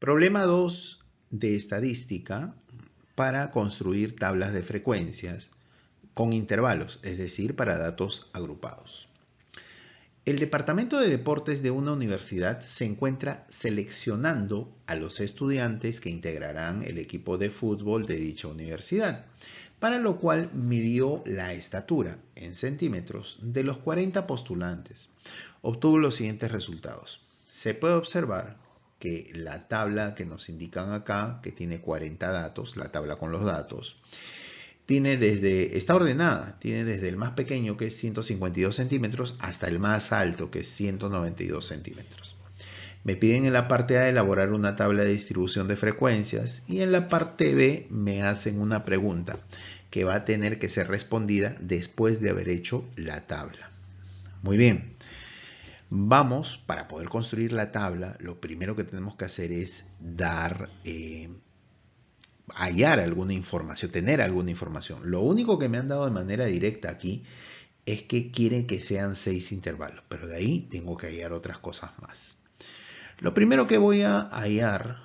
Problema 2 de estadística para construir tablas de frecuencias con intervalos, es decir, para datos agrupados. El departamento de deportes de una universidad se encuentra seleccionando a los estudiantes que integrarán el equipo de fútbol de dicha universidad, para lo cual midió la estatura en centímetros de los 40 postulantes. Obtuvo los siguientes resultados. Se puede observar que la tabla que nos indican acá, que tiene 40 datos, la tabla con los datos, está ordenada, tiene desde el más pequeño, que es 152 centímetros, hasta el más alto, que es 192 centímetros. Me piden en la parte A elaborar una tabla de distribución de frecuencias y en la parte B me hacen una pregunta que va a tener que ser respondida después de haber hecho la tabla. Muy bien. Vamos, para poder construir la tabla, lo primero que tenemos que hacer es hallar alguna información, tener alguna información. Lo único que me han dado de manera directa aquí es que quieren que sean 6 intervalos, pero de ahí tengo que hallar otras cosas más. Lo primero que voy a hallar,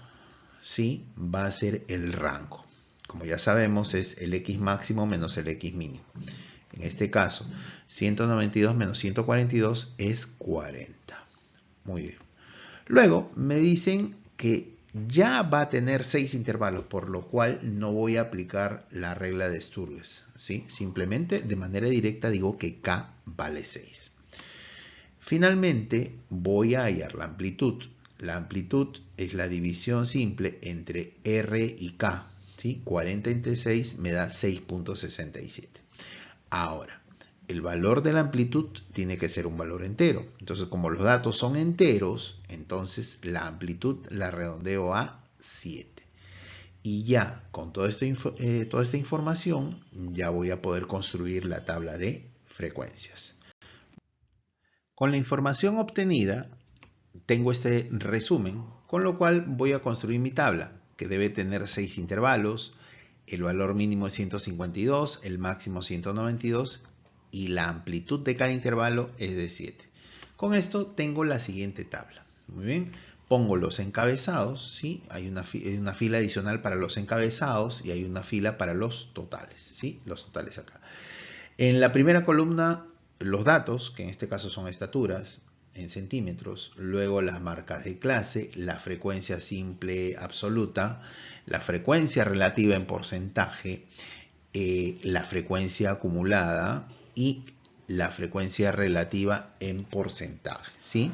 ¿sí?, va a ser el rango. Como ya sabemos, es el X máximo menos el X mínimo. En este caso, 192 menos 142 es 40. Muy bien. Luego me dicen que ya va a tener 6 intervalos, por lo cual no voy a aplicar la regla de Sturges, ¿sí? Simplemente de manera directa digo que K vale 6. Finalmente voy a hallar la amplitud. La amplitud es la división simple entre R y K, ¿sí? 40 entre 6 me da 6.67. Ahora, el valor de la amplitud tiene que ser un valor entero. Entonces, como los datos son enteros, entonces la amplitud la redondeo a 7. Y ya con toda esta información, ya voy a poder construir la tabla de frecuencias. Con la información obtenida, tengo este resumen, con lo cual voy a construir mi tabla, que debe tener 6 intervalos. El valor mínimo es 152, el máximo 192 y la amplitud de cada intervalo es de 7. Con esto tengo la siguiente tabla. Muy bien, pongo los encabezados, ¿sí? Hay una fila adicional para los encabezados y hay una fila para los totales, ¿sí? Los totales acá. En la primera columna, los datos, que en este caso son estaturas en centímetros, luego las marcas de clase, la frecuencia simple absoluta, la frecuencia relativa en porcentaje, la frecuencia acumulada y la frecuencia relativa en porcentaje, ¿sí?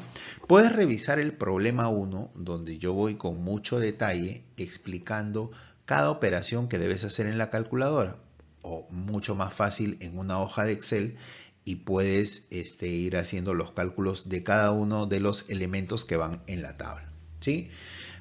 Puedes revisar el problema 1, donde yo voy con mucho detalle explicando cada operación que debes hacer en la calculadora, o mucho más fácil en una hoja de Excel, y puedes ir haciendo los cálculos de cada uno de los elementos que van en la tabla, ¿sí?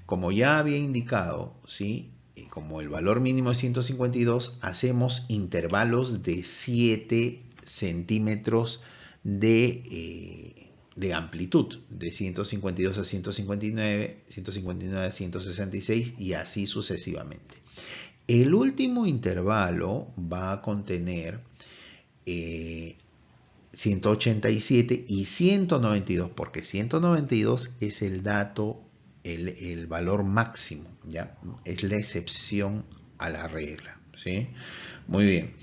Como ya había indicado, ¿sí?, como el valor mínimo es 152, hacemos intervalos de 7 centímetros de amplitud, de 152 a 159, 159 a 166 y así sucesivamente. El último intervalo va a contener 187 y 192, porque 192 es el dato, el valor máximo, ¿ya? Es la excepción a la regla, ¿sí? Muy bien.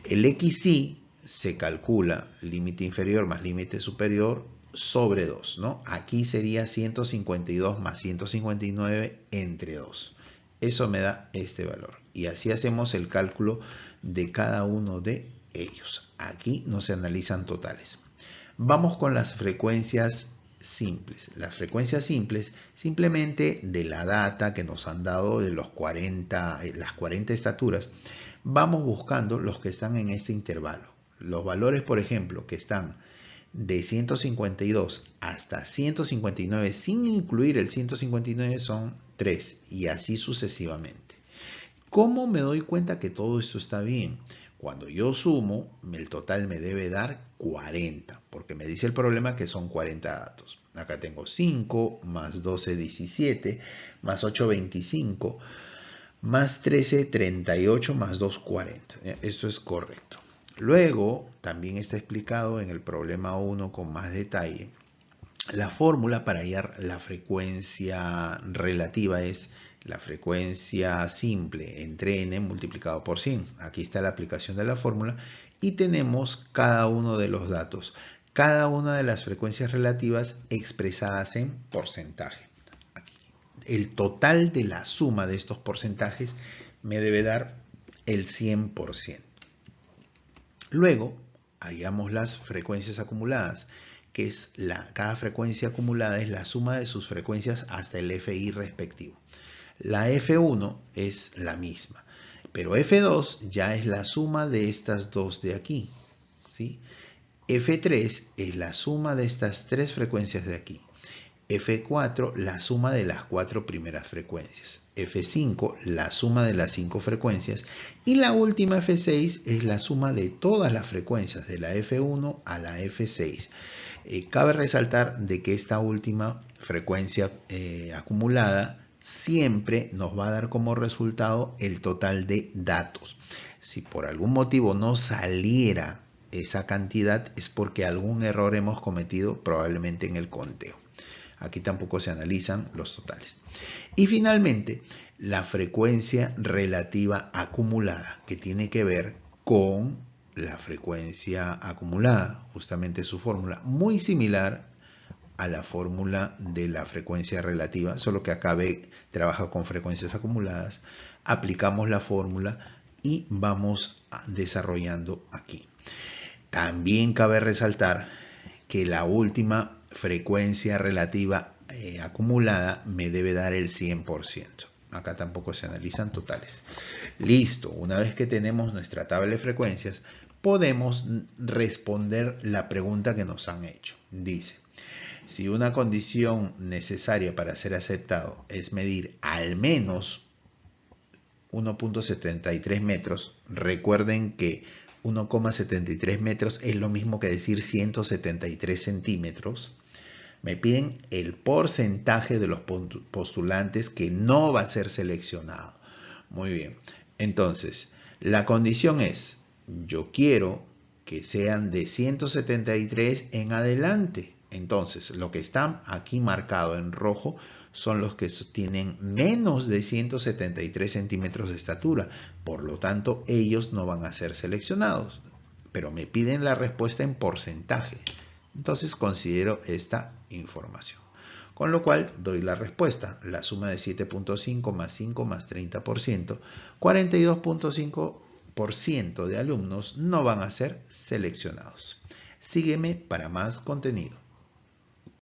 El XY se calcula límite inferior más límite superior sobre 2, ¿no? Aquí sería 152 más 159 entre 2. Eso me da este valor. Y así hacemos el cálculo de cada uno de ellos. Aquí no se analizan totales. Vamos con las frecuencias simples. Las frecuencias simples, simplemente de la data que nos han dado de las 40 estaturas, vamos buscando los que están en este intervalo. Los valores, por ejemplo, que están de 152 hasta 159, sin incluir el 159, son 3 y así sucesivamente. ¿Cómo me doy cuenta que todo esto está bien? Cuando yo sumo, el total me debe dar 40, porque me dice el problema que son 40 datos. Acá tengo 5, más 12, 17, más 8, 25, más 13, 38, más 2, 40. Esto es correcto. Luego, también está explicado en el problema 1 con más detalle, La fórmula para hallar la frecuencia relativa es la frecuencia simple entre n multiplicado por 100. Aquí está la aplicación de la fórmula y tenemos cada uno de los datos. Cada una de las frecuencias relativas expresadas en porcentaje. Aquí. El total de la suma de estos porcentajes me debe dar el 100%. Luego, hallamos las frecuencias acumuladas, que es cada frecuencia acumulada es la suma de sus frecuencias hasta el FI respectivo. La F1 es la misma, pero F2 ya es la suma de estas dos de aquí, ¿sí? F3 es la suma de estas tres frecuencias de aquí. F4, la suma de las 4 primeras frecuencias. F5, la suma de las 5 frecuencias. Y la última F6 es la suma de todas las frecuencias, de la F1 a la F6. Cabe resaltar de que esta última frecuencia acumulada siempre nos va a dar como resultado el total de datos. Si por algún motivo no saliera esa cantidad, es porque algún error hemos cometido probablemente en el conteo. Aquí tampoco se analizan los totales. Y finalmente, la frecuencia relativa acumulada, que tiene que ver con la frecuencia acumulada, justamente su fórmula, muy similar a la fórmula de la frecuencia relativa, solo que acá trabaja con frecuencias acumuladas. Aplicamos la fórmula y vamos desarrollando aquí. También cabe resaltar que la última frecuencia relativa acumulada me debe dar el 100%. Acá tampoco se analizan totales. Listo, una vez que tenemos nuestra tabla de frecuencias, podemos responder la pregunta que nos han hecho. Dice, si una condición necesaria para ser aceptado es medir al menos 1.73 metros, recuerden que 1,73 metros es lo mismo que decir 173 centímetros. Me piden el porcentaje de los postulantes que no va a ser seleccionado. Muy bien. Entonces, la condición es, yo quiero que sean de 173 en adelante. Entonces, lo que está aquí marcado en rojo son los que tienen menos de 173 centímetros de estatura. Por lo tanto, ellos no van a ser seleccionados. Pero me piden la respuesta en porcentaje. Entonces, considero esta información. Con lo cual, doy la respuesta. La suma de 7.5 más 5 más 30%, 42.5% de alumnos no van a ser seleccionados. Sígueme para más contenido.